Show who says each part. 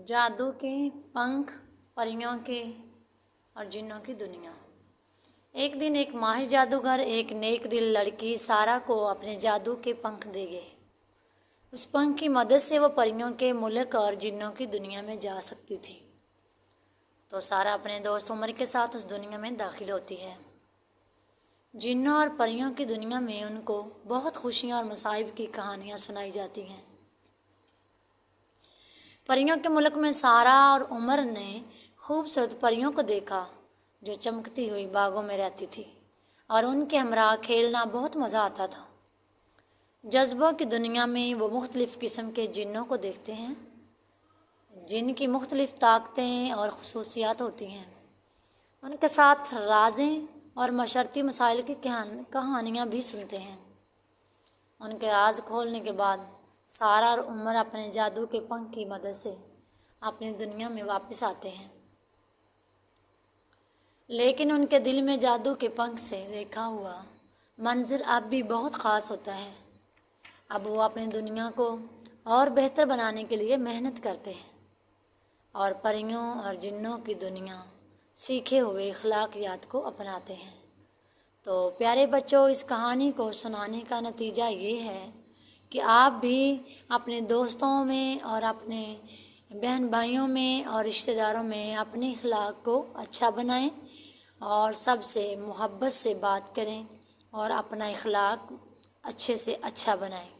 Speaker 1: جادو کے پنکھ، پریوں کے اور جنوں کی دنیا۔ ایک دن ایک ماہر جادوگر ایک نیک دل لڑکی سارہ کو اپنے جادو کے پنکھ دے گئے۔ اس پنکھ کی مدد سے وہ پریوں کے ملک اور جنوں کی دنیا میں جا سکتی تھی۔ تو سارہ اپنے دوست عمر کے ساتھ اس دنیا میں داخل ہوتی ہے۔ جنوں اور پریوں کی دنیا میں ان کو بہت خوشیاں اور مصائب کی کہانیاں سنائی جاتی ہیں۔ پریوں کے ملک میں سارہ اور عمر نے خوبصورت پریوں کو دیکھا جو چمکتی ہوئی باغوں میں رہتی تھی اور ان کے ہمراہ کھیلنا بہت مزہ آتا تھا۔ جذبوں کی دنیا میں وہ مختلف قسم کے جنوں کو دیکھتے ہیں جن کی مختلف طاقتیں اور خصوصیات ہوتی ہیں۔ ان کے ساتھ رازیں اور معاشرتی مسائل کی کہانیاں بھی سنتے ہیں۔ ان کے راز کھولنے کے بعد سارہ اور عمر اپنے جادو کے پنکھ کی مدد سے اپنی دنیا میں واپس آتے ہیں، لیکن ان کے دل میں جادو کے پنکھ سے دیکھا ہوا منظر اب بھی بہت خاص ہوتا ہے۔ اب وہ اپنی دنیا کو اور بہتر بنانے کے لیے محنت کرتے ہیں اور پریوں اور جنوں کی دنیا سیکھے ہوئے اخلاقیات کو اپناتے ہیں۔ تو پیارے بچوں، اس کہانی کو سنانے کا نتیجہ یہ ہے کہ آپ بھی اپنے دوستوں میں اور اپنے بہن بھائیوں میں اور رشتہ داروں میں اپنے اخلاق کو اچھا بنائیں اور سب سے محبت سے بات کریں اور اپنا اخلاق اچھے سے اچھا بنائیں۔